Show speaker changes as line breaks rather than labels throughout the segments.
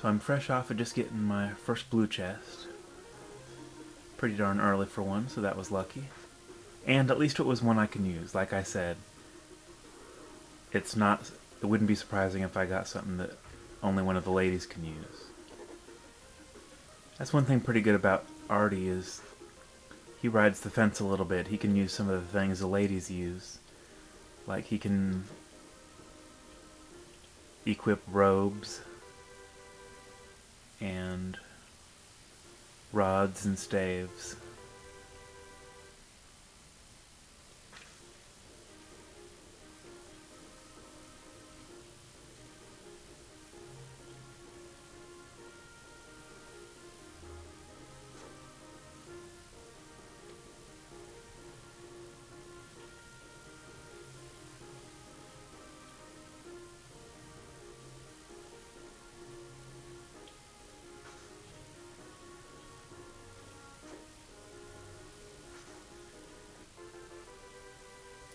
So I'm fresh off of just getting my first blue chest. Pretty darn early for one, so that was lucky. And at least it was one I can use. Like I said, it wouldn't be surprising if I got something that only one of the ladies can use. That's one thing pretty good about Artie is he rides the fence a little bit. He can use some of the things the ladies use. Like he can equip robes and rods and staves.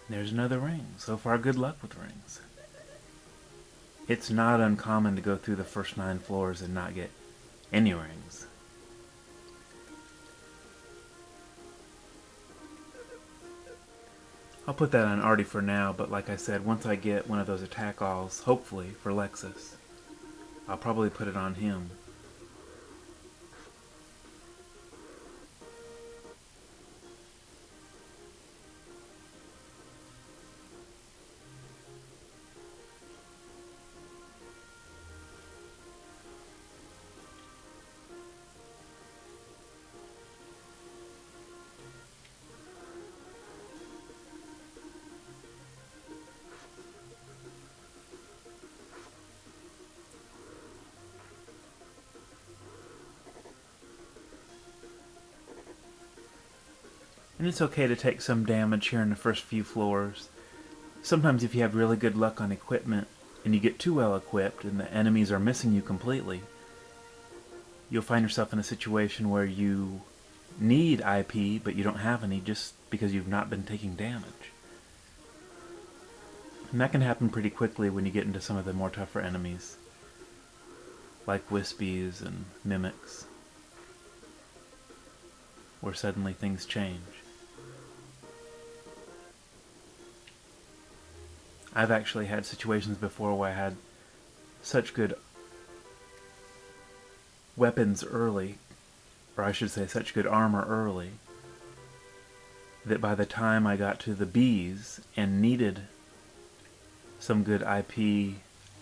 There's another ring. So far, good luck with rings. It's not uncommon to go through the first 9 floors and not get any rings. I'll put that on Artie for now, but like I said, once I get one of those attack alls, hopefully for Lexis, I'll probably put it on him. And it's okay to take some damage here in the first few floors. Sometimes if you have really good luck on equipment, and you get too well equipped and the enemies are missing you completely, you'll find yourself in a situation where you need IP, but you don't have any just because you've not been taking damage. And that can happen pretty quickly when you get into some of the more tougher enemies, like Wispies and Mimics, where suddenly things change. I've actually had situations before where I had such good weapons early, or I should say such good armor early, that by the time I got to the Bs and needed some good IP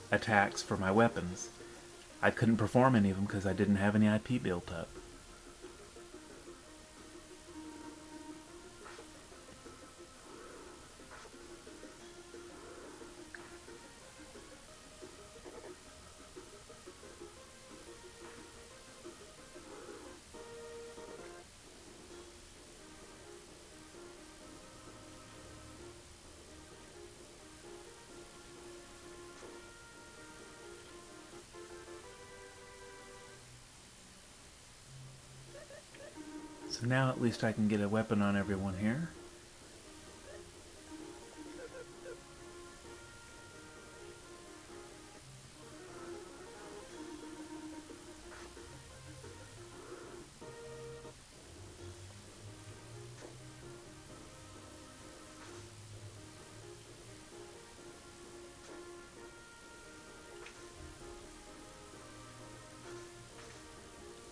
attacks for my weapons, I couldn't perform any of them because I didn't have any IP built up. So now at least I can get a weapon on everyone here.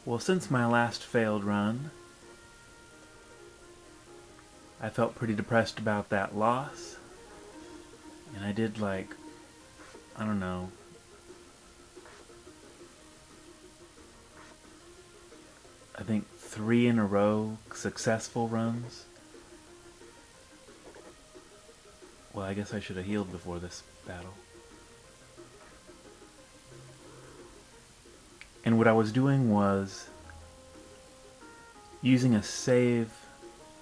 Well, since my last failed run, I felt pretty depressed about that loss, and I did I don't know, I think 3 in a row successful runs. Well, I guess I should have healed before this battle. And what I was doing was using a save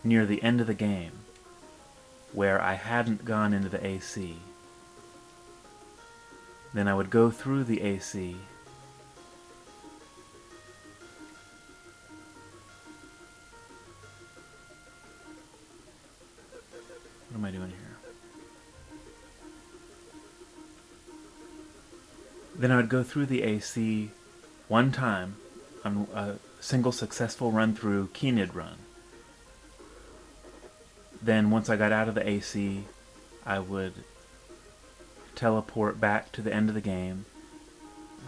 near the end of the game where I hadn't gone into the AC. Then I would go through the AC what am I doing here? Then I would go through the AC one time on a single successful run through Kenid run. Then once I got out of the AC, I would teleport back to the end of the game,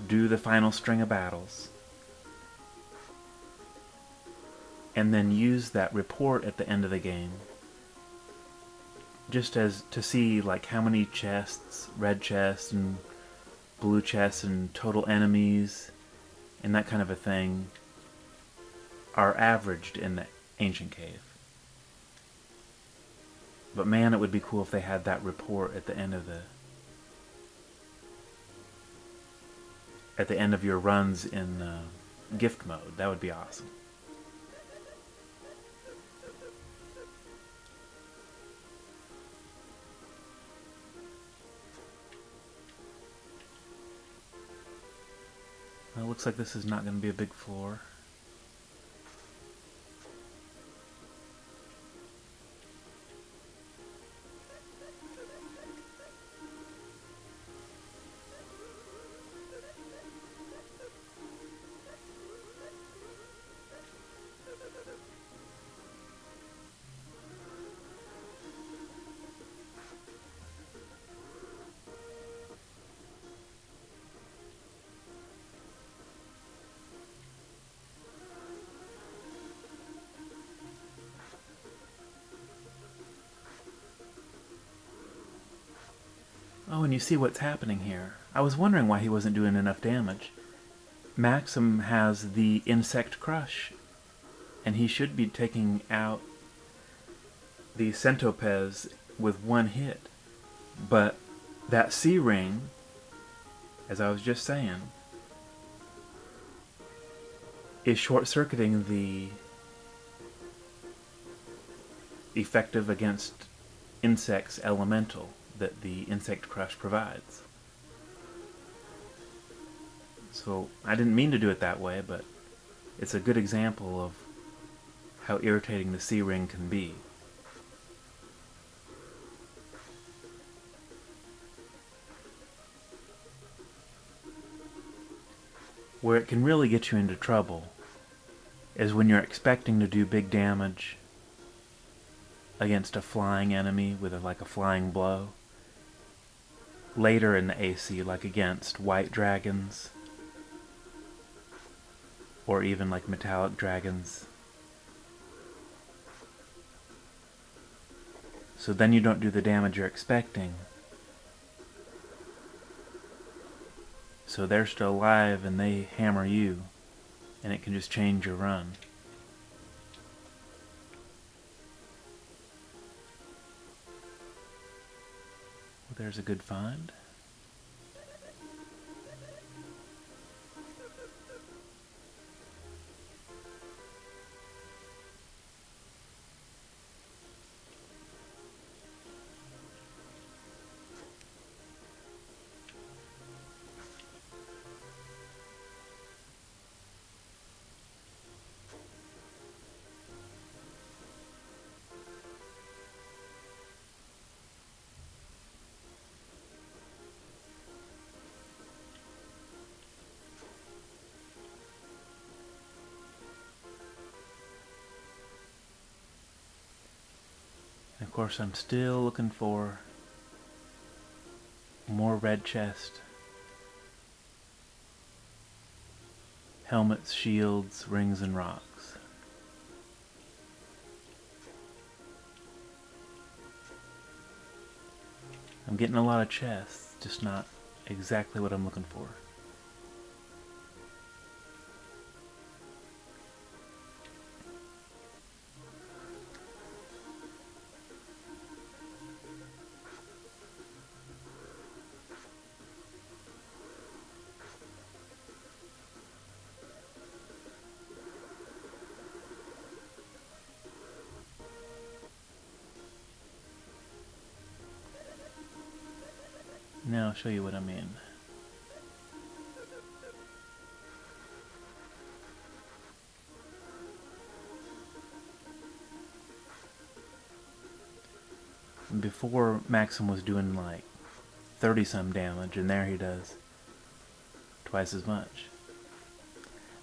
do the final string of battles, and then use that report at the end of the game just as to see like how many chests, red chests and blue chests and total enemies and that kind of a thing are averaged in the ancient cave. But man, it would be cool if they had that report at the end of your runs in gift mode. That would be awesome. Well, it looks like this is not going to be a big floor. Oh, and you see what's happening here. I was wondering why he wasn't doing enough damage. Maxim has the Insect Crush, and he should be taking out the Centopes with one hit. But that C-Ring, as I was just saying, is short-circuiting the effective against insects elemental that the Insect Crush provides. So I didn't mean to do it that way, but it's a good example of how irritating the C-Ring can be. Where it can really get you into trouble is when you're expecting to do big damage against a flying enemy with like a flying blow. Later in the AC, like against white dragons, or even like metallic dragons. So then you don't do the damage you're expecting. So they're still alive and they hammer you, and it can just change your run. Well, there's a good find. And of course, I'm still looking for more red chest. Helmets, shields, rings, and rocks. I'm getting a lot of chests, just not exactly what I'm looking for. Now I'll show you what I mean. Before, Maxim was doing like 30 some damage, and there he does twice as much.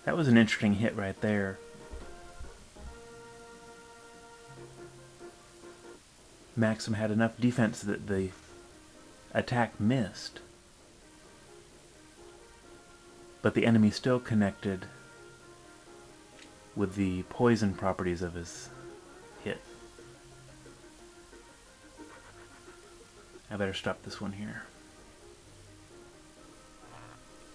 That was an interesting hit right there. Maxim had enough defense that the attack missed. But the enemy still connected with the poison properties of his hit. I better stop this one here.